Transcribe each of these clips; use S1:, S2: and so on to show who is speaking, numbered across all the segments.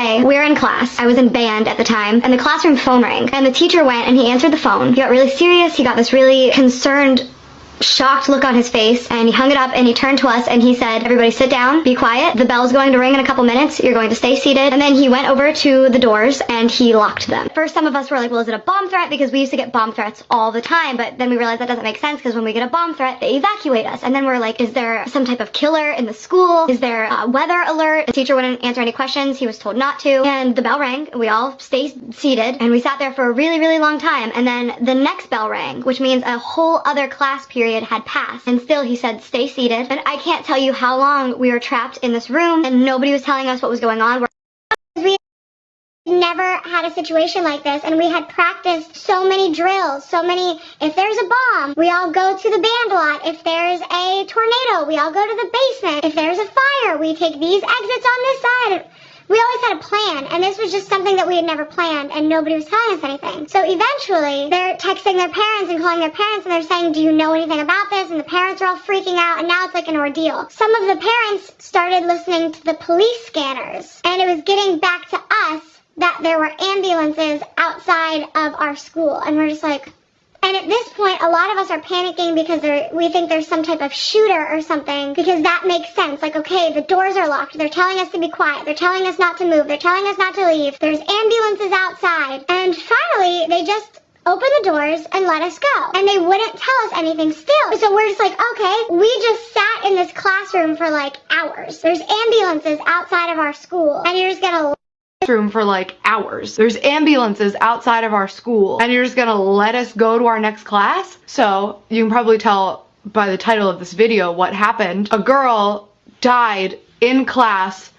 S1: day, we were in class. I was in band at the time, and the classroom phone rang, and the teacher went and he answered the phone. He got really serious. He got this really concerned, shocked look on his face, and he hung it up and he turned to us and he said, "Everybody sit down, be quiet. The bell's going to ring in a couple minutes. You're going to stay seated." And then he went over to the doors and he locked them. First, some of us were like, well, is it a bomb threat? Because we used to get bomb threats all the time, but then we realized that doesn't make sense because when we get a bomb threat, they evacuate us. And then we're like, is there some type of killer in the school? Is there a weather alert? The teacher wouldn't answer any questions. He was told not to. And the bell rang. We all stayed seated and we sat there for a really, really long time. And then the next bell rang, which means a whole other class period had passed. And still he said, "Stay seated." And I can't tell you how long we were trapped in this room and nobody was telling us what was going on. We never had a situation like this, and we had practiced so many drills, if there's a bomb, we all go to the band lot. If there's a tornado, we all go to the basement. If there's a fire, we take these exits on this side. We always had a plan, and this was just something that we had never planned, and nobody was telling us anything. So eventually, they're texting their parents and calling their parents, and they're saying, "Do you know anything about this?" And the parents are all freaking out, and now it's like an ordeal. Some of the parents started listening to the police scanners, and it was getting back to us that there were ambulances outside of our school, and we're just like... And at this point, a lot of us are panicking because we think there's some type of shooter or something, because that makes sense. Like, okay, the doors are locked. They're telling us to be quiet. They're telling us not to move. They're telling us not to leave. There's ambulances outside. And finally, they just opened the doors and let us go. And they wouldn't tell us anything still. So we're just like, okay, we just sat in this classroom for like hours. There's ambulances outside of our school, and you're just gonna...
S2: room for like hours. There's ambulances outside of our school, and you're just gonna let us go to our next class? So you can probably tell by the title of this video what happened. A girl died in class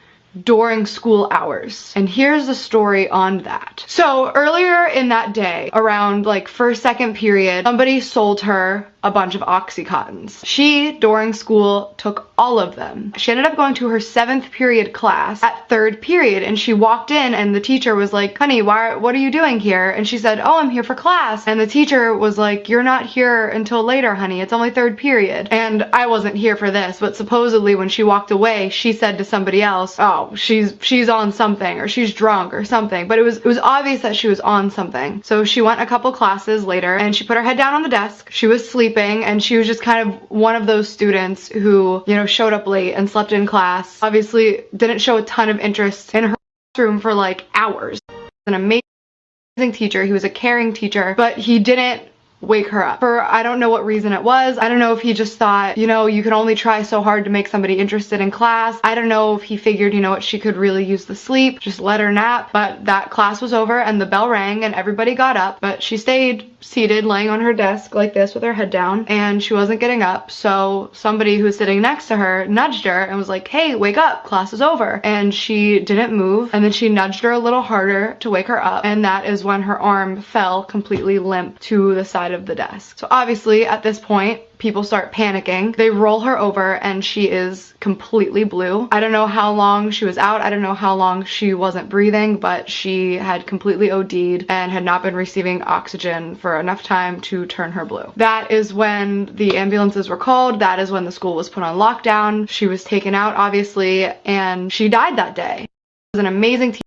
S2: during school hours. And here's the story on that. So earlier in that day, around like first, second period, somebody sold her a bunch of Oxycontins. She, during school, took all of them. She ended up going to her 7th period class at 3rd period, and she walked in and the teacher was like, "Honey, what are you doing here?" And she said, "Oh, I'm here for class." And the teacher was like, "You're not here until later, honey. It's only 3rd period." And I wasn't here for this, but supposedly when she walked away, she said to somebody else, "Oh, she's on something," or "She's drunk," or something. But it was obvious that she was on something. So she went a couple classes later and she put her head down on the desk. She was sleeping, and she was just kind of one of those students who, you know, showed up late and slept in class. Obviously didn't show a ton of interest in her room for like hours. An amazing teacher. He was a caring teacher, but he didn't wake her up for I don't know what reason it was. I don't know if he just thought, you know, you can only try so hard to make somebody interested in class. I don't know if he figured, you know what, she could really use the sleep, just let her nap. But that class was over and the bell rang and everybody got up, but she stayed seated laying on her desk like this with her head down, and she wasn't getting up. So somebody who was sitting next to her nudged her and was like, "Hey, wake up, class is over." And she didn't move, and then she nudged her a little harder to wake her up, and that is when her arm fell completely limp to the side of the desk. So obviously at this point, people start panicking. They roll her over and she is completely blue. I don't know how long she was out. I don't know how long she wasn't breathing, but she had completely OD'd and had not been receiving oxygen for enough time to turn her blue. That is when the ambulances were called. That is when the school was put on lockdown. She was taken out, obviously, and she died that day. She was an amazing teacher.